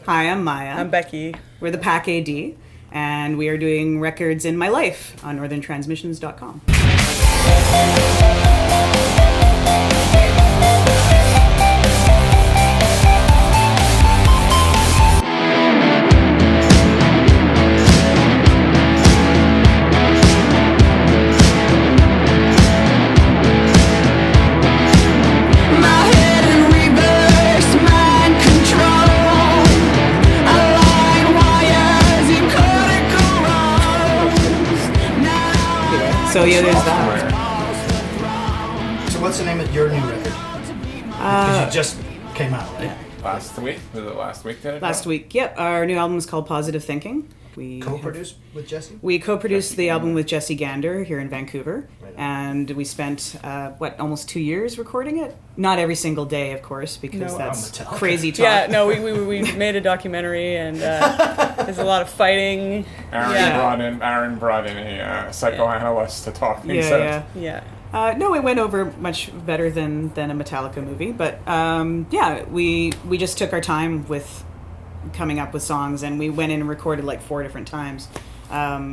Hi, I'm Maya. I'm Becky. We're the Pack A.D. and we are doing records in my life on northerntransmissions.com. So yeah, there's that. So what's the name of your new record? Because it just came out, right? Yeah. Last week? Was it last week that it Last dropped? week, yep. Our new album is called Positive Thinking. We Co-produced with Jesse? We co-produced the album with Jesse Gander here in Vancouver, and we spent almost 2 years recording it. Not every single day, of course, because that's crazy talk. Yeah, no, we made a documentary, and there's a lot of fighting. Aaron brought in a psychoanalyst to talk things out. Yeah. No, it went over much better than a Metallica movie, but we just took our time with coming up with songs, and we went in and recorded like 4 different times, 5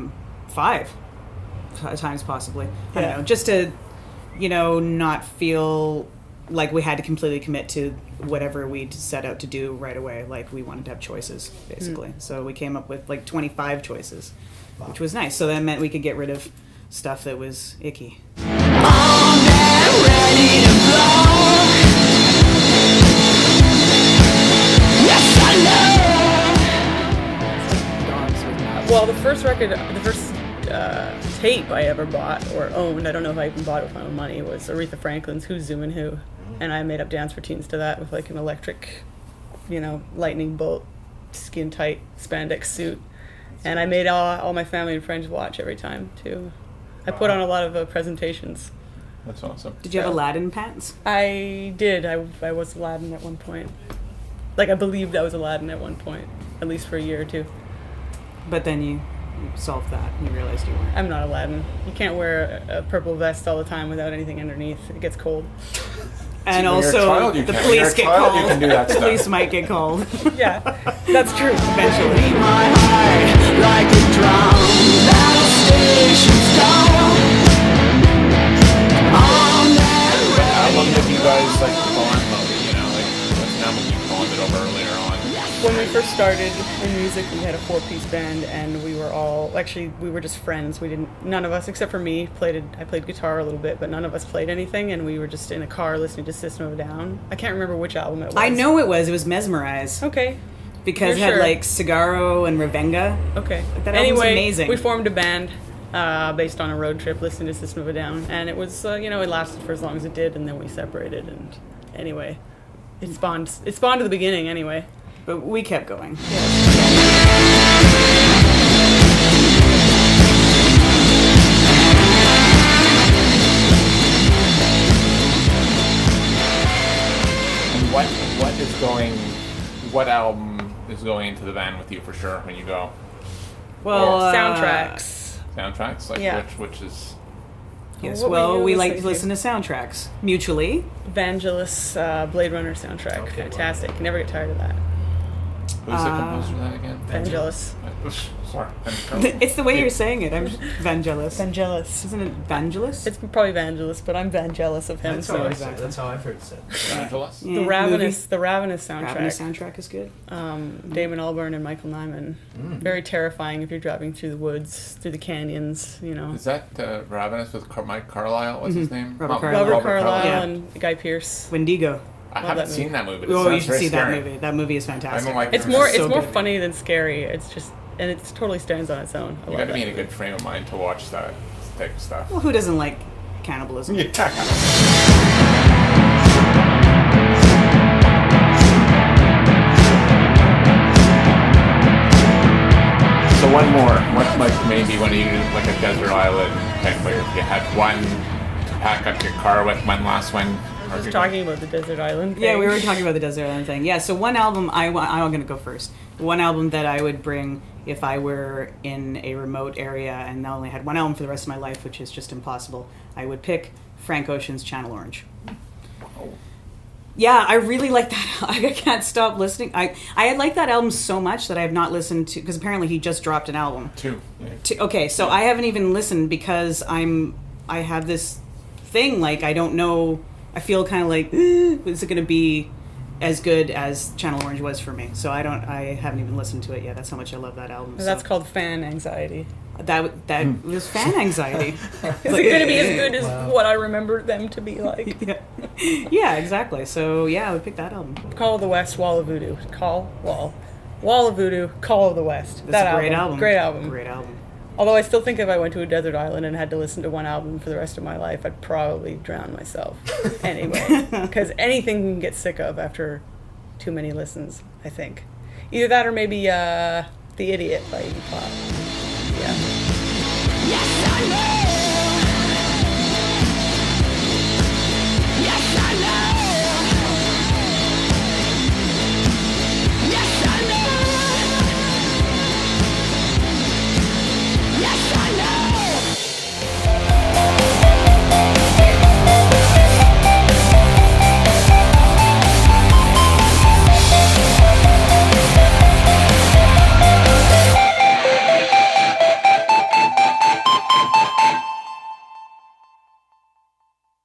times possibly. I don't know, just to not feel like we had to completely commit to whatever we'd set out to do right away. Like we wanted to have choices basically. So we came up with like 25 choices, which was nice. So that meant we could get rid of stuff that was icky. Ready to blow. Yes, I know. Well, the first tape I ever bought or owned, I don't know if I even bought it with my own money, was Aretha Franklin's Who's Zoomin' Who? And I made up dance routines to that with like an electric, lightning bolt, skin tight spandex suit. And I made all my family and friends watch every time too. I put on a lot of presentations. That's awesome. Did you have Aladdin pants? I did. I was Aladdin at one point. Like, I believed I was Aladdin at one point, at least for a year or two. But then you solved that and you realized you weren't. I'm not Aladdin. You can't wear a purple vest all the time without anything underneath. It gets cold. And also, the police get called. You can do that the stuff. police might get called. Yeah, that's true. Eventually. My heart like a drum. Battle stations gone. How long did you guys bond mode? What's an album you bonded over earlier on? When we first started in music, we had a 4-piece band, and we were we were just friends. None of us, except for me, I played guitar a little bit, but none of us played anything, and we were just in a car listening to System of a Down. I can't remember which album it was. I know it was Mezmerize. Okay. Because it had Cigaro and Ravenga. Okay. That album's amazing. We formed a band based on a road trip listening to System of a Down, and it was, it lasted for as long as it did, and then we separated, and anyway, it spawned to the beginning anyway. But we kept going. Yeah. And what album is going into the van with you for sure when you go? Well, soundtracks. Soundtracks? Which is... Yes, we like to listen to soundtracks mutually. Vangelis Bladrunner soundtrack. Fantastic. Never get tired of that. Who's the composer of that again? Vangelis. Sorry. It's the way you're saying it. I'm Vangelis. Vangelis. Isn't it Vangelis? It's probably Vangelis, but I'm Vangelis of him. That's how I say it. That's how I've heard it said. Vangelis? Yeah, The Ravenous soundtrack. Ravenous soundtrack is good. Damon Albarn and Michael Nyman. Very terrifying if you're driving through the woods, through the canyons, Is that Ravenous with Mike Carlisle? What's his name? Robert Carlisle and Guy Pearce. Wendigo. I haven't seen that movie. Oh, you should see that movie. That movie is fantastic. It's more funny than scary. It's just, and it totally stands on its own. You got to be in a good frame of mind to watch that type of stuff. Well, who doesn't like cannibalism? Yeah. So one more. Maybe when you like a desert island type where if you had one to pack up your car with, one last one. I was talking about the desert island thing. Yeah, we were talking about the desert island thing. Yeah, so one album, I'm going to go first. One album that I would bring if I were in a remote area and only had one album for the rest of my life, which is just impossible, I would pick Frank Ocean's Channel Orange. Yeah, I really like that. I can't stop listening. I like that album so much that I have not listened to, because apparently he just dropped an album. Two. Okay, so I haven't even listened because I have this thing, like, I don't know, I feel kind of like, is it going to be as good as Channel Orange was for me? So I haven't even listened to it yet. That's how much I love that album. That's called fan anxiety. That was fan anxiety. Is it going to be as good as what I remember them to be like? Yeah, exactly. So yeah, I would pick that album. Call of the West, Wall of Voodoo. Wall of Voodoo, Call of the West. That's a great album. Great album. Great album. Although I still think if I went to a desert island and had to listen to one album for the rest of my life, I'd probably drown myself anyway. Because anything you can get sick of after too many listens, I think. Either that or maybe The Idiot by Iggy Pop. Yeah. Yes, I know.